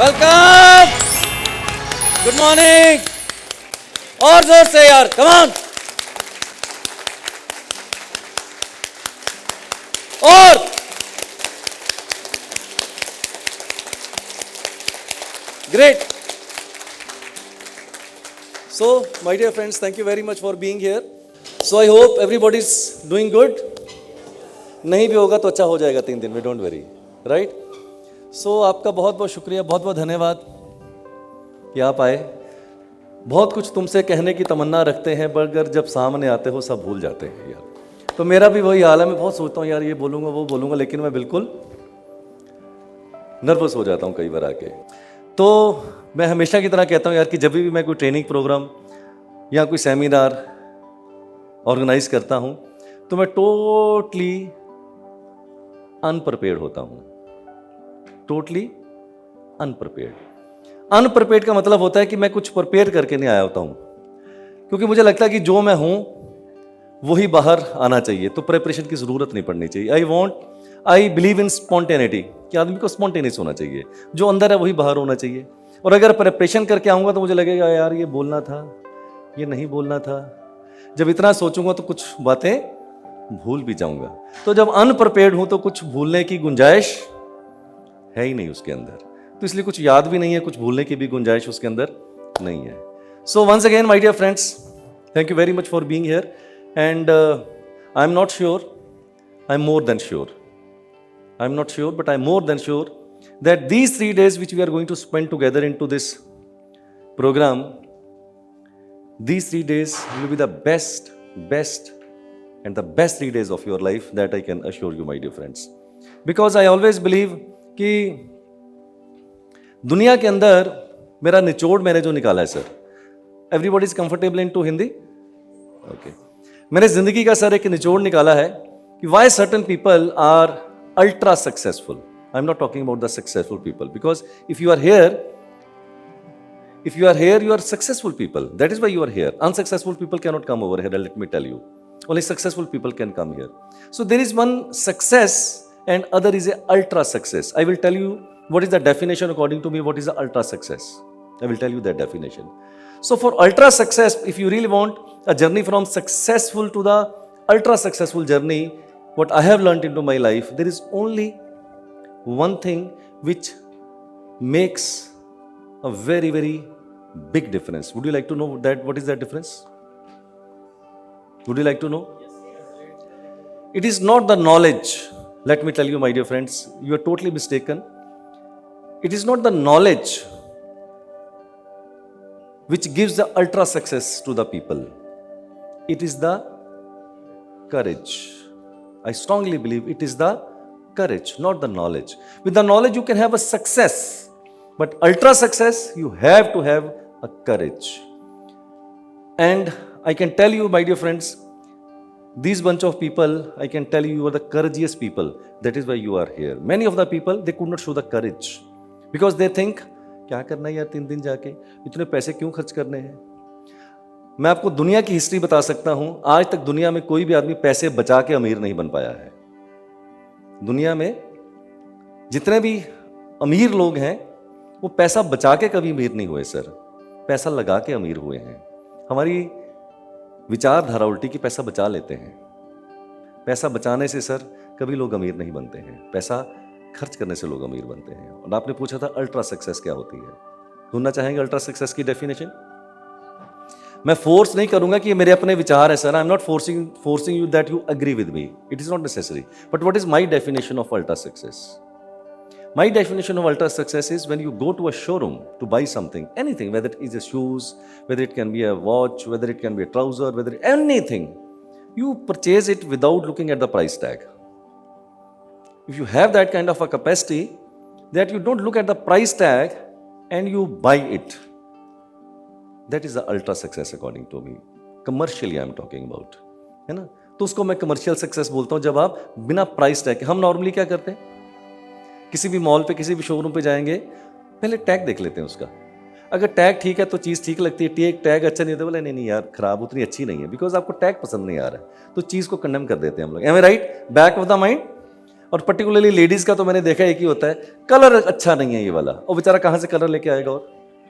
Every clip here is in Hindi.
वेलकम, गुड मॉर्निंग, और जोर से यार, कम ऑन, और great. So, my dear friends, thank you very much for being here. So, I hope everybody is doing good. नहीं भी होगा तो अच्छा हो जाएगा 3 दिन में, डोंट वरी, राइट? सो आपका बहुत बहुत शुक्रिया, बहुत बहुत धन्यवाद कि आप आए। बहुत कुछ तुमसे कहने की तमन्ना रखते हैं, पर जब सामने आते हो सब भूल जाते हैं यार। तो मेरा भी वही हाल है, मैं बहुत सोचता हूँ यार ये बोलूँगा वो बोलूँगा, लेकिन मैं बिल्कुल नर्वस हो जाता हूँ कई बार आके। तो मैं हमेशा की तरह कहता हूँ यार कि जब भी मैं कोई ट्रेनिंग प्रोग्राम या कोई सेमिनार ऑर्गेनाइज करता हूँ तो मैं टोटली अनप्रिपेयर्ड होता हूँ। टोटली अनप्रिपेयर्ड का मतलब होता है कि मैं कुछ प्रिपेयर करके नहीं आया होता हूँ, क्योंकि मुझे लगता है कि जो मैं हूँ वही बाहर आना चाहिए, तो प्रिपरेशन की ज़रूरत नहीं पड़नी चाहिए। आई बिलीव इन स्पॉन्टेनिटी, कि आदमी को स्पॉन्टेनियस होना चाहिए, जो अंदर है वही बाहर होना चाहिए। और अगर प्रिपरेशन करके आऊँगा तो मुझे लगेगा यार ये बोलना था, ये नहीं बोलना था। जब इतना सोचूंगा तो कुछ बातें भूल भी जाऊंगा। तो जब अनप्रिपेयर्ड हूं तो कुछ भूलने की गुंजाइश है ही नहीं उसके अंदर, तो इसलिए कुछ याद भी नहीं है, कुछ भूलने की भी गुंजाइश उसके अंदर नहीं है। So once again my dear friends, thank you very much for being here, and I am not sure, I am more than sure, I am not sure, but I am more than sure that these 3 days which we are going to spend together into this program, these 3 days will be the best and the best 3 days of your life, that I can assure you, my dear friends. Because I always believe कि दुनिया के अंदर मेरा निचोड़ मैंने जो निकाला है sir, everybody is comfortable into Hindi? Okay. मैंने जिंदगी का सर एक निचोड़ निकाला है कि why certain people are ultra successful. I'm not talking about the successful people, because if you are here, you are successful people. That is why you are here. Unsuccessful people cannot come over here, let me tell you. Only successful people can come here. So there is one success and other is a ultra success. I will tell you what is the definition according to me, what is the ultra success. I will tell you that definition. So for ultra success, if you really want a journey from successful to the ultra successful journey, what I have learned into my life, there is only one thing which makes a very, very big difference. Would you like to know that? What is that difference? Would you like to know? It is not the knowledge. Let me tell you, my dear friends, you are totally mistaken. It is not the knowledge which gives the ultra success to the people. It is the courage. I strongly believe it is the courage, not the knowledge. With the knowledge, you can have a success, but ultra success, you have to have a courage. And I can tell you, my dear friends, these bunch of people, I can tell you, you are the courageous people. That is why you are here. Many of the people, they could not show the courage because they think, क्या करना है यार 3 दिन जाके, इतने पैसे क्यों खर्च करने हैं। मैं आपको दुनिया की हिस्ट्री बता सकता हूं, आज तक दुनिया में कोई भी आदमी पैसे बचा के अमीर नहीं बन पाया है। दुनिया में जितने भी अमीर लोग हैं वो पैसा बचा के कभी अमीर नहीं हुए सर, पैसा लगा के अमीर हुए हैं। हमारी विचारधारा उल्टी की पैसा बचा लेते हैं। पैसा बचाने से सर कभी लोग अमीर नहीं बनते हैं, पैसा खर्च करने से लोग अमीर बनते हैं। और आपने पूछा था अल्ट्रा सक्सेस क्या होती है, सुनना चाहेंगे अल्ट्रा सक्सेस की डेफिनेशन? मैं फोर्स नहीं करूंगा कि ये मेरे अपने विचार है sir, I am not forcing you that you agree with me, it is not necessary, but what is my definition of ultra success? My definition of ultra success is when you go to a showroom to buy something, anything, whether it is a shoes, whether it can be a watch, whether it can be a trouser, whether anything, you purchase it without looking at the price tag. If you have that kind of a capacity that you don't look at the price tag and you buy it, that is the ultra success according to me. Commercially I am talking about, है ना? तो उसको मैं कमर्शियल सक्सेस बोलता हूँ जब आप बिना प्राइस टैग के। हम नॉर्मली क्या करते हैं, किसी भी मॉल पे किसी भी शोरूम पे जाएंगे, पहले टैग देख लेते हैं उसका। अगर टैग ठीक है तो चीज़ ठीक लगती है, टैग अच्छा नहीं होता, बोले नहीं यार खराब, उतनी अच्छी नहीं है, बिकॉज आपको टैग पसंद नहीं आ रहा है, तो चीज़ को कंडेम कर देते हैं हम लोग। Am I right? Back of the mind. और पर्टिकुलरली लेडीज का तो मैंने देखा एक ही होता है, कलर अच्छा नहीं है ये वाला, और बेचारा कहाँ से कलर लेके आएगा, और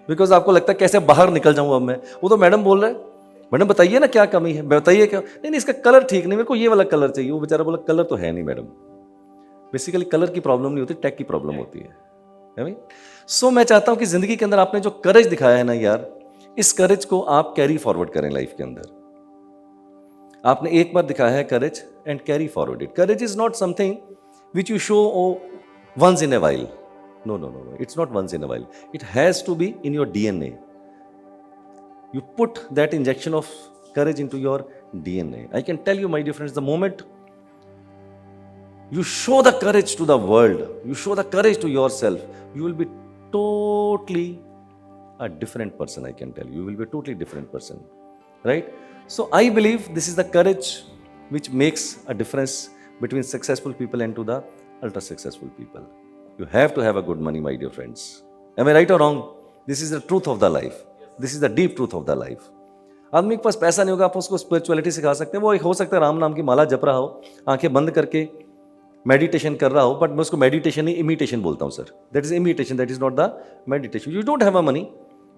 बिकॉज आपको लगता है कैसे बाहर निकल जाऊँ अब मैं, वो तो मैडम बोल रहे हैं, मैडम बताइए ना क्या कमी है, बताइए क्या, नहीं नहीं इसका कलर ठीक नहीं, मेरे को ये वाला कलर चाहिए, वो बेचारा बोला कलर तो है नहीं मैडम। बेसिकली कलर की प्रॉब्लम नहीं होती, टैग की प्रॉब्लम होती है। सो मैं चाहता हूं कि जिंदगी के अंदर आपने जो करेज दिखाया है ना यार, इस करेज को आप कैरी फॉरवर्ड करें लाइफ के अंदर। आपने एक बार दिखाया है courage, and carry forward it. Courage is not something which you show once in a while, no no no, it's not once in a while, it has to be in your DNA. You put that injection of courage into your DNA. I can tell you, my dear friends, the moment you show the courage to the world, you show the courage to yourself, you will be totally a different person. I can tell you, you will be a totally different person, right? So I believe this is the courage which makes a difference between successful people and to the ultra successful people. You have to have a good money, my dear friends. Am I right or wrong? This is the truth of the life. This is the deep truth of the life. आदमी के पास पैसा नहीं होगा, आप उसको स्पिरिचुअलिटी सिखा सकते हैं, वो एक हो सकता है राम नाम की माला जप रहा हो, आंखें बंद करके मेडिटेशन कर रहा हो, बट मैं उसको मेडिटेशन नहीं इमिटेशन बोलता हूँ sir. That is imitation, that is not the meditation. You don't have a money,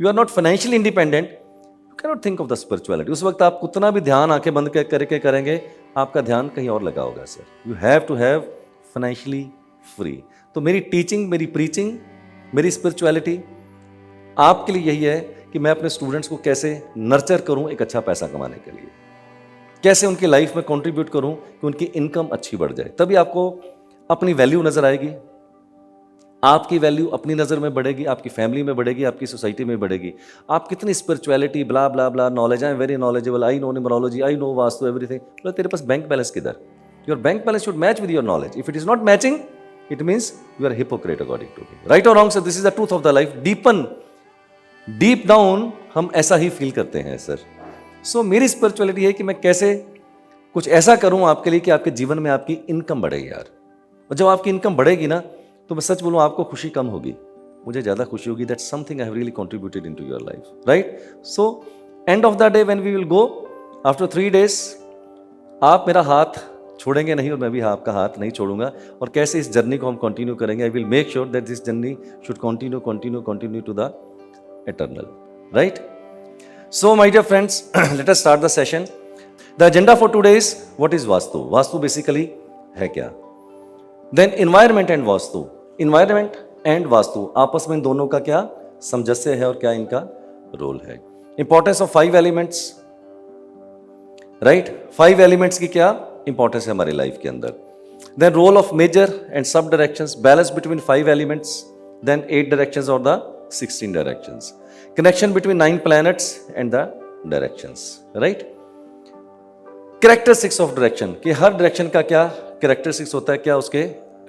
you are not financially independent, you can not think of the spirituality. उस वक्त आप उतना भी ध्यान आंखें बंद करके करेंगे, आपका ध्यान कहीं और लगा होगा sir. You have to have financially free. तो मेरी टीचिंग, मेरी प्रीचिंग, मेरी स्पिरिचुअलिटी आपके लिए यही है कि मैं अपने स्टूडेंट्स को कैसे नर्चर करूं एक अच्छा पैसा कमाने के लिए, कैसे उनकी लाइफ में कंट्रीब्यूट करूं कि उनकी इनकम अच्छी बढ़ जाए। तभी आपको अपनी वैल्यू नजर आएगी, आपकी वैल्यू अपनी नज़र में बढ़ेगी, आपकी फैमिली में बढ़ेगी, आपकी सोसाइटी में बढ़ेगी। आप कितनी spirituality, blah blah blah, knowledge, I am very knowledgeable, I know numerology, I know vastu, everything, तो तेरे पास बैंक बैलेंस किधर? Your bank balance should match with your knowledge. If it is not matching, it means you are hypocrite according to me. Right और wrong sir? This is the truth of the life. Deep down हम ऐसा ही फील करते हैं सर। सो मेरी स्पिरिचुअलिटी है कि मैं कैसे कुछ ऐसा करूं आपके लिए कि आपके जीवन में आपकी इनकम बढ़े यार। और जब आपकी इनकम बढ़ेगी ना, तो मैं सच बोलूं, आपको खुशी कम होगी, मुझे ज़्यादा खुशी होगी। That's something I have really contributed into your life, right? So end of the day when we will go after 3 days, आप मेरा हाथ छोड़ेंगे नहीं और मैं भी आपका हाथ नहीं छोड़ूंगा। और कैसे इस जर्नी को हम कंटिन्यू करेंगे, I will make sure that this journey should continue to the eternal, right? So my dear friends, let us start the session. The agenda for today is what is vastu. Vastu basically है क्या? Then environment and vastu. Environment and vastu आपस में दोनों का क्या सामंजस्य है और क्या इनका रोल है? Importance of 5 elements, right? 5 elements की क्या इंपॉर्टेंस है हमारी लाइफ के अंदर? Then role of major and sub directions, balance between 5 elements, then 8 directions or the 16 directions, connection between 9 planets and the directions, right? Characteristics of direction, कि हर डायरेक्शन का क्या characteristics होता है, क्या उसके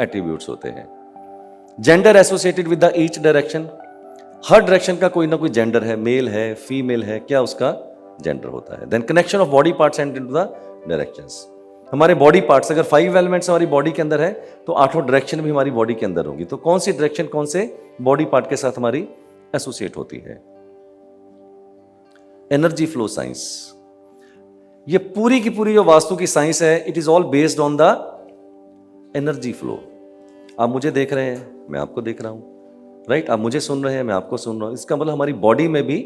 attributes होते हैं. Gender associated with the each direction, her direction का कोई ना कोई जेंडर है, मेल है, फीमेल है, क्या उसका जेंडर होता है. Then connection of body parts and into the directions. हमारे बॉडी पार्ट्स, अगर 5 एलिमेंट्स हमारी बॉडी के अंदर है तो 8 डायरेक्शन भी हमारी बॉडी के अंदर होंगी. तो कौन सी डायरेक्शन कौन से बॉडी पार्ट के साथ हमारी एसोसिएट होती है? Energy flow science. ये पूरी की पूरी जो वास्तु की साइंस है, it is all based on the energy flow. आप मुझे देख रहे हैं, मैं आपको देख रहा हूं, राइट? आप मुझे सुन रहे हैं, मैं आपको सुन रहा हूं. इसका मतलब हमारी बॉडी में भी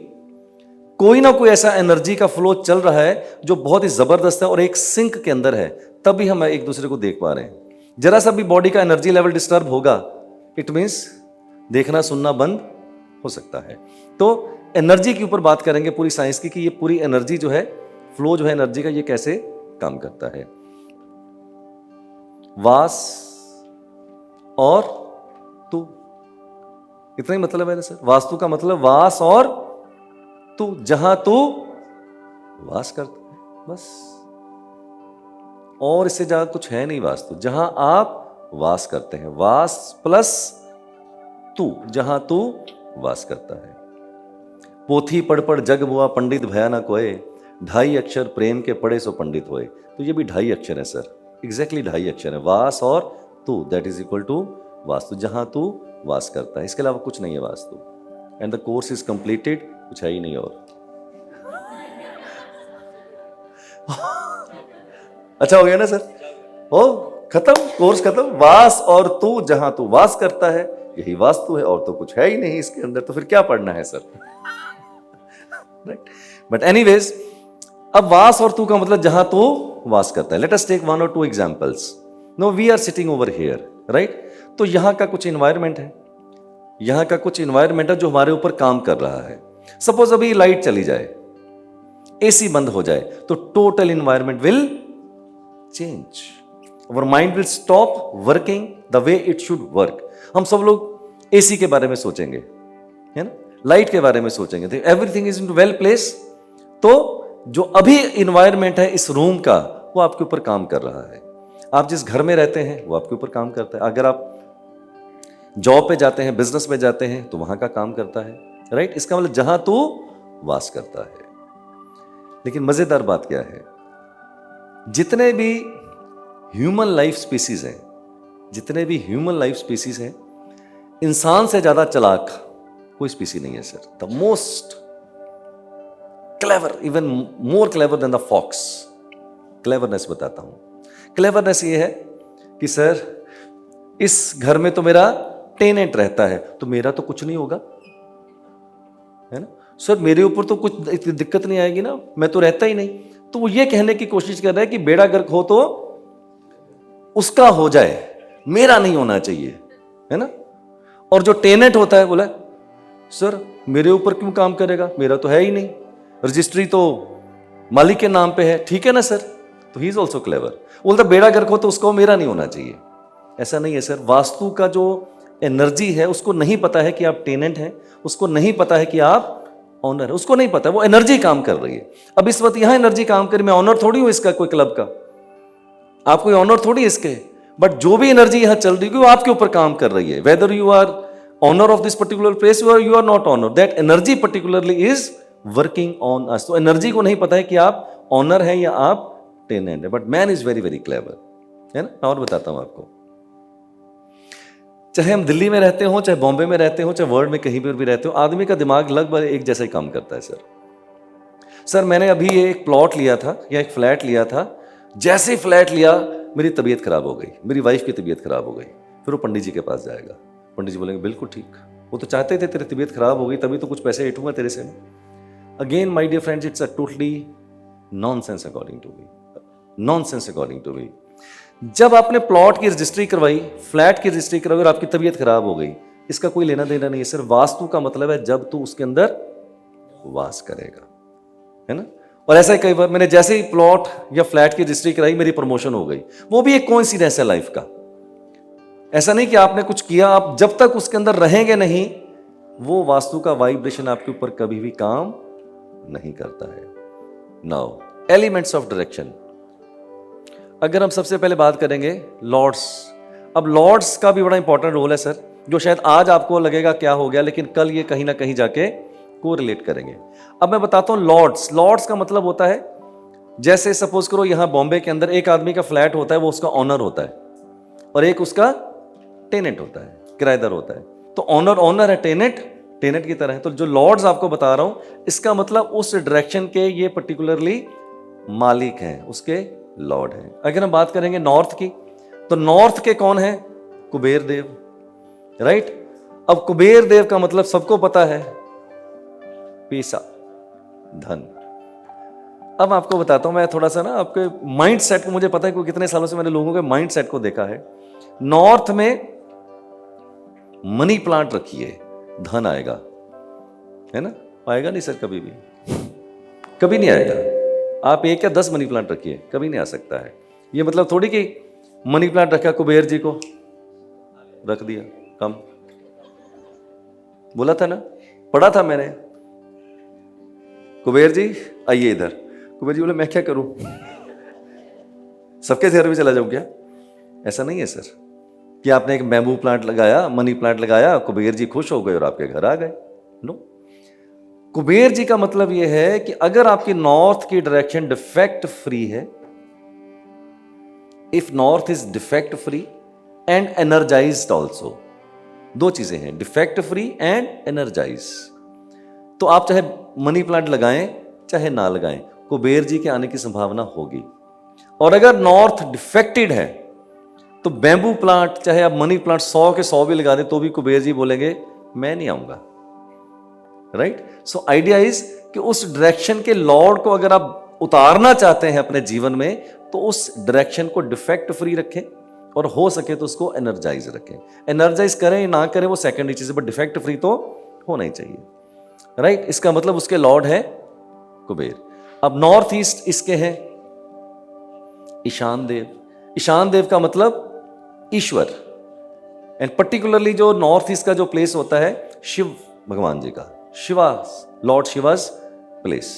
कोई ना कोई ऐसा एनर्जी का फ्लो चल रहा है जो बहुत ही जबरदस्त है और एक सिंक के अंदर है, तभी हम एक दूसरे को देख पा रहे हैं. जरा सा भी बॉडी का एनर्जी लेवल डिस्टर्ब होगा, इट मीन्स देखना सुनना बंद हो सकता है. तो एनर्जी के ऊपर बात करेंगे पूरी साइंस की, कि ये पूरी एनर्जी जो है, फ्लो जो है एनर्जी का, ये कैसे काम करता है. वास और तू, इतना ही मतलब है सर. वास्तु का मतलब वास और तू, जहां तू वास करता है, बस. और इससे ज्यादा कुछ है नहीं वास्तु. जहां आप वास करते हैं, वास प्लस तू, जहां तू वास करता है. पोथी पढ़ पढ़ जग बुआ, पंडित भया न कोय, 2.5 अक्षर प्रेम के पढ़े सो पंडित होए. तो ये भी 2.5 अक्षर है सर, एग्जैक्टली 2.5 अक्षर है. वास और तू, that is equal to vastu, जहां तू वास करता है. इसके अलावा कुछ नहीं है vastu. And the course is completed, कुछ है ही नहीं और. अच्छा हो गया ना सर? ओ खत्म, कोर्स खत्म। वास और तू, जहां तू वास करता है यही वास्तु है, और तो कुछ है ही नहीं इसके अंदर, तो फिर क्या पढ़ना है सर? राइट। बट एनीवेज, अब वास और तू का मतलब जहां तू वास करता है। Let us take 1 or 2 examples. No, we are sitting over here, right? तो यहां का कुछ एनवायरमेंट है, यहां का कुछ एनवायरमेंट है जो हमारे ऊपर काम कर रहा है। सपोज अभी लाइट चली जाए, एसी बंद हो जाए, तो total environment will change. Our mind will stop working the way it should work. हम सब लोग एसी के बारे में सोचेंगे, है ना, लाइट के बारे में सोचेंगे, everything is in well place. तो जो अभी इन्वायरमेंट है इस रूम का, वो आपके ऊपर काम कर रहा है। आप जिस घर में रहते हैं वो आपके ऊपर काम करता है। अगर आप जॉब पे जाते हैं, बिजनेस में जाते हैं, तो वहां का काम करता है, राइट? इसका मतलब जहां तू वास करता है। लेकिन मजेदार बात क्या है, जितने भी ह्यूमन लाइफ स्पीसीज हैं, जितने भी ह्यूमन लाइफ स्पीसीज हैं, इंसान से ज्यादा चालाक कोई स्पीसी नहीं है sir. The most clever, even more clever than the fox. Cleverness बताता हूं। क्लेवरनेस ये है कि सर इस घर में तो मेरा टेनेंट रहता है, तो मेरा तो कुछ नहीं होगा, है ना सर, मेरे ऊपर तो कुछ दिक्कत नहीं आएगी ना, मैं तो रहता ही नहीं। तो वो ये कहने की कोशिश कर रहा है कि बेड़ा गर्क हो तो उसका हो जाए, मेरा नहीं होना चाहिए, है ना। और जो टेनेंट होता है बोला सर मेरे ऊपर क्यों काम करेगा, मेरा तो है ही नहीं, रजिस्ट्री तो मालिक के नाम पे है, ठीक है ना सर। तो ही इज ऑल्सो क्लेवर। बोलता बेड़ा गर्क हो तो उसको मेरा नहीं होना चाहिए। ऐसा नहीं है सर। वास्तु का जो एनर्जी है उसको नहीं पता है कि आप टेनेंट हैं, उसको नहीं पता है कि आप ऑनर है, उसको नहीं पता, वो एनर्जी काम कर रही है। अब इस वक्त यहां एनर्जी काम कर, मैं ऑनर थोड़ी हूं इसका, कोई क्लब का, आप कोई ऑनर थोड़ी इसके। बट जो भी एनर्जी यहां चल रही है वो आपके ऊपर काम कर रही है। Whether you are owner of this particular place you are not owner, that energy particularly is working on us. तो एनर्जी को नहीं पता है कि आप ऑनर हैं या आप टेनेंट है। But man is very very clever, है ना। और बताता हूं आपको, चाहे हम दिल्ली में रहते हो, चाहे बॉम्बे में रहते हो, चाहे वर्ल्ड में कहीं पर भी रहते हो, आदमी का दिमाग लगभग एक जैसा ही काम करता है सर। मैंने अभी एक प्लॉट लिया था या एक फ्लैट लिया था, जैसे ही फ्लैट लिया मेरी तबीयत खराब हो गई, मेरी वाइफ की तबीयत खराब हो गई। फिर वो पंडित जी के पास जाएगा, पंडित जी बोलेंगे बिल्कुल ठीक, वो तो चाहते थे तेरी तबीयत खराब हो गई तभी तो कुछ पैसे ऐठूंगा तेरे से। Again my dear friends, it's a totally nonsense according to me, nonsense according to me. जब आपने प्लॉट की रजिस्ट्री करवाई, फ्लैट की रजिस्ट्री करवाई और आपकी तबीयत खराब हो गई, इसका कोई लेना देना नहीं है सर। वास्तु का मतलब है जब तू उसके अंदर वास करेगा, है ना। और ऐसा ही कई बार मैंने जैसे ही प्लॉट या फ्लैट की रजिस्ट्री कराई मेरी प्रमोशन हो गई, वो भी एक कोइंसिडेंस है लाइफ का। ऐसा नहीं कि आपने कुछ किया, आप जब तक उसके अंदर रहेंगे नहीं, वो वास्तु का वाइब्रेशन आपके ऊपर कभी भी काम नहीं करता है। नाउ एलिमेंट्स ऑफ डायरेक्शन, अगर हम सबसे पहले बात करेंगे लॉर्ड्स। अब लॉर्ड्स का भी बड़ा इंपॉर्टेंट रोल है सर, जो शायद आज आपको लगेगा क्या हो गया, लेकिन कल ये कहीं ना कहीं जाके को रिलेट करेंगे। अब मैं बताता हूं लॉर्ड्स। लॉर्ड्स का मतलब होता है, जैसे सपोज करो यहां बॉम्बे के अंदर एक आदमी का फ्लैट होता है, वो उसका ऑनर होता है, और एक उसका टेनेंट होता है, किराएदार होता है। तो ऑनर ऑनर है, टेनेंट टेनेंट की तरह है। तो जो लॉर्ड्स आपको बता रहा हूं, इसका मतलब उस डायरेक्शन के ये पर्टिकुलरली मालिक हैं, उसके लॉर्ड हैं। अगर हम बात करेंगे नॉर्थ की, तो नॉर्थ के कौन है, कुबेर देव, राइट। अब कुबेर देव का मतलब सबको पता है, पैसा, धन। अब आपको बताता हूं मैं थोड़ा सा ना, आपके माइंड सेट को, मुझे पता है कि कितने सालों से मैंने लोगों के माइंड सेट को देखा है। नॉर्थ में मनी प्लांट रखिए, धन आएगा, है ना। आएगा नहीं सर, कभी भी कभी नहीं आएगा। आप 1 या 10 मनी प्लांट रखिए, कभी नहीं आ सकता है। ये मतलब थोड़ी कि मनी प्लांट रखा कुबेर जी को, रख दिया, कम बोला था ना, पढ़ा था मैंने, कुबेर जी आइए इधर। कुबेर जी बोले मैं क्या करूं, सबके घर में चला जाऊं क्या? ऐसा नहीं है सर कि आपने एक बैम्बू प्लांट लगाया, मनी प्लांट लगाया, कुबेर जी खुश हो गए और आपके घर आ गए। नो, कुबेर जी का मतलब यह है कि अगर आपकी नॉर्थ की डायरेक्शन डिफेक्ट फ्री है, if north is defect free and energised also, दो चीजें हैं, डिफेक्ट फ्री एंड एनर्जाइज, तो आप चाहे मनी प्लांट लगाएं चाहे ना लगाएं, कुबेर जी के आने की संभावना होगी। और अगर नॉर्थ डिफेक्टेड है, तो बैम्बू प्लांट चाहे आप मनी प्लांट 100 के 100 भी लगा दें तो भी कुबेर जी बोलेंगे मैं नहीं आऊंगा, राइट। सो आइडिया इज कि उस डायरेक्शन के लॉर्ड को अगर आप उतारना चाहते हैं अपने जीवन में तो उस डायरेक्शन को डिफेक्ट फ्री रखें और हो सके तो उसको एनर्जाइज रखें। एनर्जाइज करें ना करें वो सेकेंडरी चीज है, बट डिफेक्ट फ्री तो होना ही चाहिए, राइट। इसका मतलब उसके लॉर्ड है कुबेर। अब नॉर्थ ईस्ट इसके हैं ईशान देव। ईशान देव का मतलब ईश्वर, एंड पर्टिकुलरली जो नॉर्थ ईस्ट का जो प्लेस होता है शिव भगवान जी का, शिवा, लॉर्ड शिवाज प्लेस।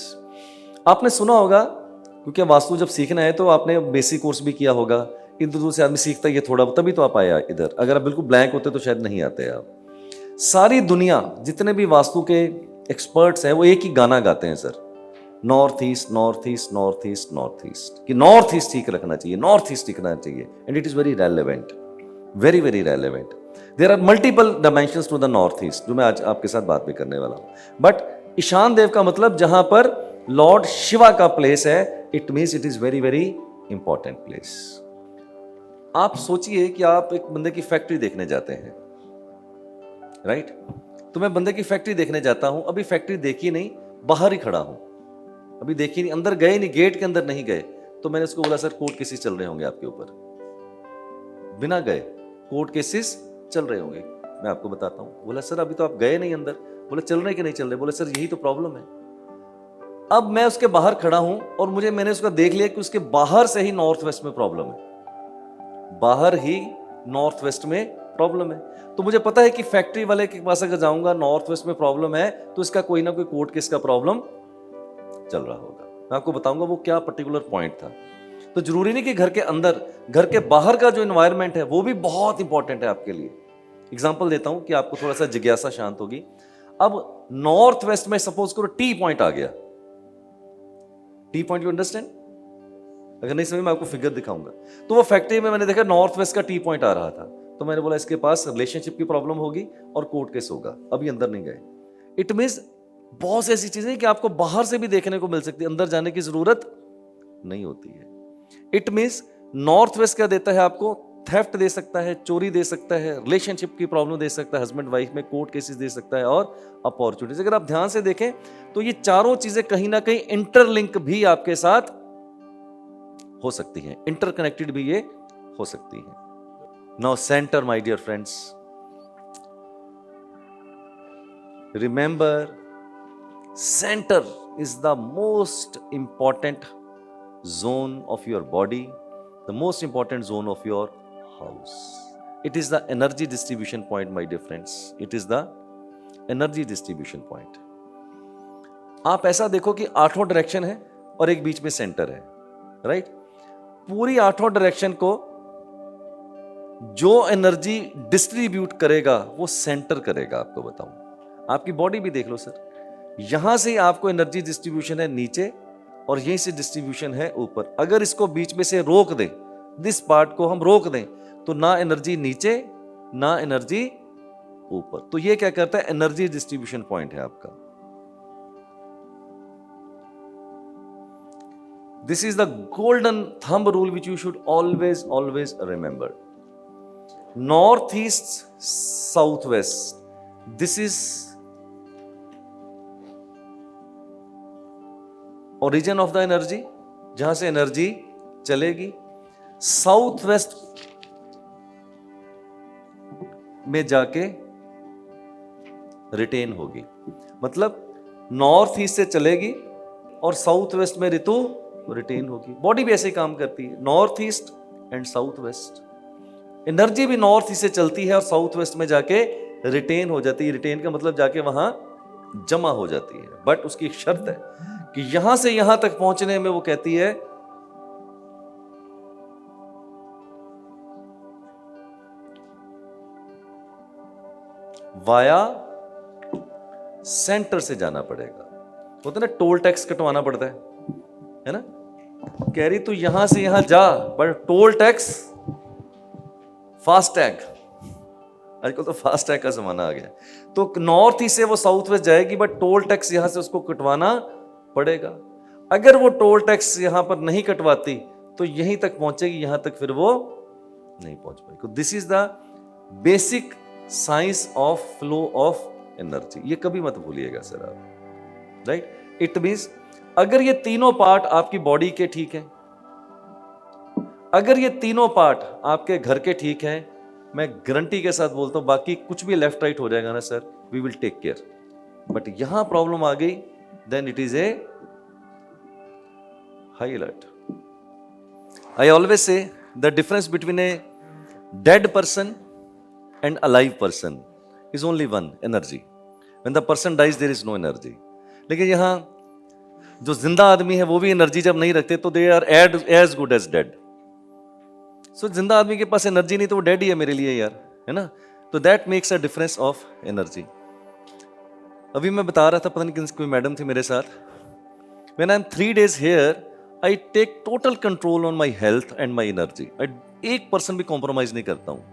आपने सुना होगा क्योंकि वास्तु जब सीखना है तो आपने बेसिक कोर्स भी किया होगा, इधर उधर से आदमी सीखता है ये थोड़ा, तभी तो आप आया इधर। अगर आप बिल्कुल ब्लैंक होते तो शायद नहीं आते आप। सारी दुनिया जितने भी वास्तु के एक्सपर्ट्स हैं वो एक ही गाना गाते हैं sir, north east north east north east north east, कि नॉर्थ ईस्ट ठीक रखना चाहिए, नॉर्थ ईस्ट टिकना चाहिए, and it is very relevant, very very relevant. There are multiple dimensions to the north east जो मैं आज आपके साथ बात भी करने वाला हूं। बट ईशान देव का मतलब जहां पर लॉर्ड शिवा का प्लेस है, it means it is very very important place. आप सोचिए कि आप एक बंदे की फैक्ट्री देखने जाते हैं, राइट। तो मैं बंदे की फैक्ट्री देखने जाता हूं, अभी फैक्ट्री देखी नहीं, बाहर ही खड़ा हूं, अभी देखी नहीं, अंदर गए नहीं, गेट के अंदर नहीं गए। तो मैंने उसको बोला सर कोर्ट केसेस चल रहे होंगे आपके ऊपर, बिना गए कोर्ट केसेस चल रहे होंगे। मैं आपको बताता हूं। बोला सर अभी तो आप गए नहीं अंदर। बोला चल रहे कि नहीं चल रहे। बोला सर यही तो प्रॉब्लम है। अब मैं उसके बाहर खड़ा हूं और मैंने उसका देख लिया कि उसके बाहर से ही नॉर्थ वेस्ट में प्रॉब्लम है, बाहर ही नॉर्थ वेस्ट में प्रॉब्लम है। तो मुझे पता है कि फैक्ट्री वाले के पास अगर जाऊंगा नॉर्थ वेस्ट में प्रॉब्लम है तो इसका कोई ना कोई कोर्ट केस का प्रॉब्लम चल रहा होगा। मैं आपको बताऊंगा वो क्या पर्टिकुलर पॉइंट था। तो जरूरी नहीं कि घर के अंदर, घर के बाहर का जो एनवायरनमेंट है वो भी बहुत इंपॉर्टेंट है आपके लिए। एग्जांपल देता हूं कि आपको थोड़ा सा जिज्ञासा शांत होगी। अब नॉर्थ वेस्ट में सपोज करो टी पॉइंट आ गया, टी पॉइंट, यू अंडरस्टैंड? अगर नहीं समझ मैं आपको फिगर दिखाऊंगा। तो वो फैक्ट्री में मैंने देखा नॉर्थ वेस्ट का टी पॉइंट आ रहा था, तो मैंने बोला इसके पास रिलेशनशिप की प्रॉब्लम होगी और कोर्ट केस होगा। अभी अंदर नहीं गए। इट मींस बहुत सी ऐसी चीजें कि आपको बाहर से भी देखने को मिल सकती है, अंदर जाने की जरूरत नहीं होती है। इट मींस नॉर्थ वेस्ट क्या देता है आपको? थेफ्ट दे सकता है, चोरी दे सकता है, रिलेशनशिप की प्रॉब्लम दे सकता है, हस्बैंड वाइफ में कोर्ट केसेस दे सकता है, और अपॉर्चुनिटीज। अगर आप ध्यान से देखें तो ये चारों चीजें कहीं ना कहीं इंटरलिंक भी आपके साथ हो सकती हैं, इंटरकनेक्टेड भी ये हो सकती हैं। Now centre my dear friends, remember centre is the most important zone of your body, the most important zone of your house. It is the energy distribution point, my dear friends. It is the energy distribution point. आप ऐसा देखो कि 8 डायरेक्शन है और एक बीच में सेंटर है, राइट? पूरी 8 डायरेक्शन को जो एनर्जी डिस्ट्रीब्यूट करेगा वो सेंटर करेगा। आपको बताऊं, आपकी बॉडी भी देख लो सर, यहां से आपको एनर्जी डिस्ट्रीब्यूशन है नीचे और यहीं से डिस्ट्रीब्यूशन है ऊपर। अगर इसको बीच में से रोक दें, दिस पार्ट को हम रोक दें, तो ना एनर्जी नीचे ना एनर्जी ऊपर। तो ये क्या करता है? एनर्जी डिस्ट्रीब्यूशन पॉइंट है आपका। This is the golden thumb rule which you should always always remember. North east south west, this is origin of the energy, जहां से एनर्जी चलेगी। साउथ वेस्ट में जाके रिटेन होगी, मतलब नॉर्थ ईस्ट से चलेगी और साउथ वेस्ट में ऋतु रिटेन होगी। बॉडी भी ऐसे ही काम करती है, north east and south west. Energy भी नॉर्थ ईस्ट से चलती है और साउथ वेस्ट में जाके रिटेन हो जाती है। रिटेन का मतलब जाके वहां जमा हो जाती है। बट उसकी एक शर्त है कि यहां से यहां तक पहुंचने में वो कहती है वाया सेंटर से जाना पड़ेगा। होता है ना, टोल टैक्स कटवाना पड़ता है ना? कह रही तू यहां से यहां जा, पर टोल टैक्स, फास्ट टैग, आजकल तो फास्ट टैग का जमाना आ गया। तो नॉर्थ ईस्ट से वो साउथ वेस्ट जाएगी, बट टोल टैक्स यहां से उसको कटवाना पड़ेगा। अगर वो टोल टैक्स यहां पर नहीं कटवाती तो यहीं तक पहुंचेगी, यहां तक फिर वो नहीं पहुंच पाएगी। This is the basic science of flow of energy, ये कभी मत भूलिएगा सर आप, राइट। इट मीन्स अगर ये तीनों पार्ट आपकी बॉडी के ठीक है, अगर ये तीनों पार्ट आपके घर के ठीक है, मैं गारंटी के साथ बोलता हूं बाकी कुछ भी लेफ्ट राइट हो जाएगा ना sir, we will take care. But यहां प्रॉब्लम आ गई, then it is a high alert. I always say the difference between a dead person and alive person is only one, energy. When the person dies there is no energy. लेकिन यहाँ जो जिंदा आदमी है वो भी एनर्जी जब नहीं रखते तो they are as good as dead. So जिंदा आदमी के पास एनर्जी नहीं तो वो डेड ही है मेरे लिए यार, है ना। तो that makes a difference of energy. अभी मैं बता रहा था, पता नहीं कोई मैडम थी मेरे साथ, when I'm 3 days here I take total control on my health and my energy. I 1% भी कॉम्प्रोमाइज नहीं करता हूँ।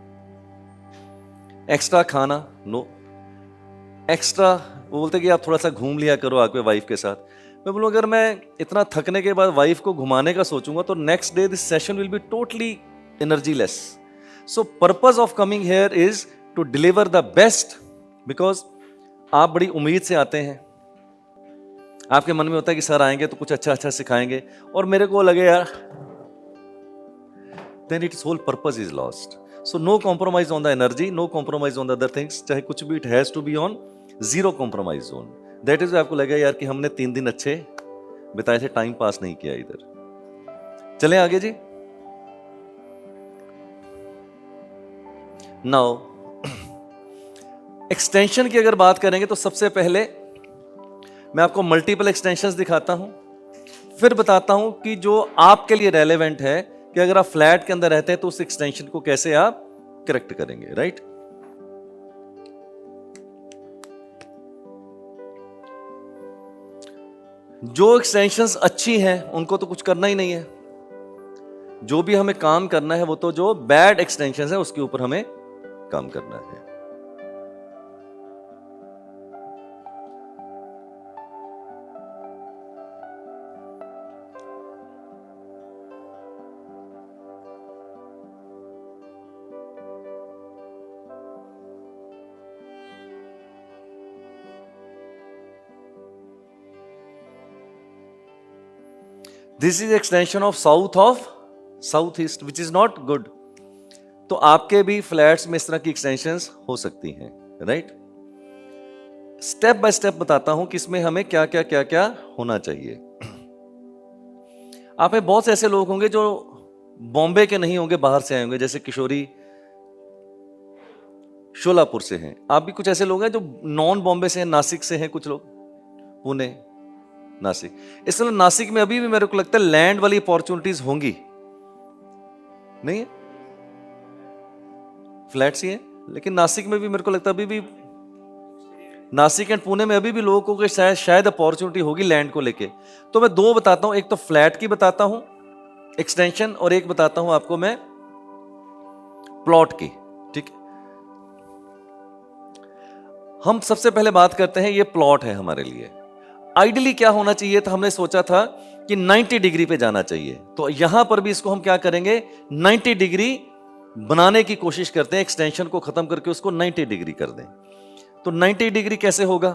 एक्स्ट्रा खाना नो, एक्स्ट्रा वो बोलते कि आप थोड़ा सा घूम लिया करो आपके वाइफ के साथ। मैं बोलूँ अगर मैं इतना थकने के बाद वाइफ को घुमाने का सोचूंगा तो next day this session will be totally energy less. So purpose of coming here is to deliver the best, because आप बड़ी उम्मीद से आते हैं, आपके मन में होता है कि सर आएंगे तो कुछ अच्छा अच्छा सिखाएंगे, और मेरे को लगे यार, then it's whole purpose is lost. So no compromise on the energy, no compromise on the other things, चाहे कुछ भी, it has to be on zero compromise zone. That is आपको लगेगा यार कि हमने 3 दिन अच्छे बिताए थे, टाइम पास नहीं किया इधर। चलें आगे जी। नाउ एक्सटेंशन की अगर बात करेंगे तो सबसे पहले मैं आपको मल्टीपल एक्सटेंशंस दिखाता हूं, फिर बताता हूं कि जो आपके लिए रेलेवेंट है कि अगर आप फ्लैट के अंदर रहते हैं तो उस एक्सटेंशन को कैसे आप करेक्ट करेंगे, राइट। जो एक्सटेंशंस अच्छी हैं उनको तो कुछ करना ही नहीं है, जो भी हमें काम करना है वो तो जो बैड एक्सटेंशंस है उसके ऊपर हमें काम करना है। This is extension of south east which is not good. तो आपके भी फ्लैट्स में इस तरह की एक्सटेंशंस हो सकती हैं, राइट। स्टेप बाय स्टेप बताता हूं कि इसमें हमें क्या क्या होना चाहिए। आप में बहुत से ऐसे लोग होंगे जो बॉम्बे के नहीं होंगे, बाहर से आए होंगे, जैसे किशोरी शोलापुर से हैं। आप भी कुछ ऐसे लोग हैं जो नॉन बॉम्बे से हैं, नासिक से हैं, कुछ लोग पुणे, नासिक। इसलिए नासिक में अभी भी मेरे को लगता है लैंड वाली अपॉर्चुनिटीज होंगी, नहीं है, फ्लैट्स ही है, लेकिन नासिक में भी मेरे को लगता है अभी भी, नासिक एंड पुणे में अभी भी लोगों को शायद अपॉर्चुनिटी होगी लैंड को लेके। तो मैं 2 बताता हूं, एक तो फ्लैट की बताता हूं एक्सटेंशन, और एक बताता हूं आपको मैं प्लॉट की, ठीक है। हम सबसे पहले बात करते हैं, ये प्लॉट है हमारे लिए। आइडियली क्या होना चाहिए था, हमने सोचा था कि 90 डिग्री पे जाना चाहिए, तो यहां पर भी इसको हम क्या करेंगे, 90 डिग्री बनाने की कोशिश करते हैं, एक्सटेंशन को खत्म करके उसको 90 डिग्री कर दें। तो 90 डिग्री कैसे होगा,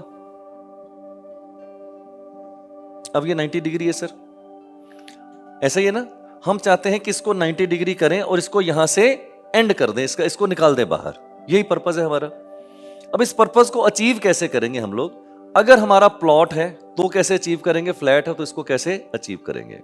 अब ये 90 डिग्री है सर, ऐसा ही है ना। हम चाहते हैं कि इसको 90 डिग्री करें और इसको यहां से एंड कर दें, इसको निकाल दें बाहर, यही पर्पज है हमारा। अब इस पर्पज को अचीव कैसे करेंगे हम लोग, अगर हमारा प्लॉट है तो कैसे अचीव करेंगे, फ्लैट है तो इसको कैसे अचीव करेंगे।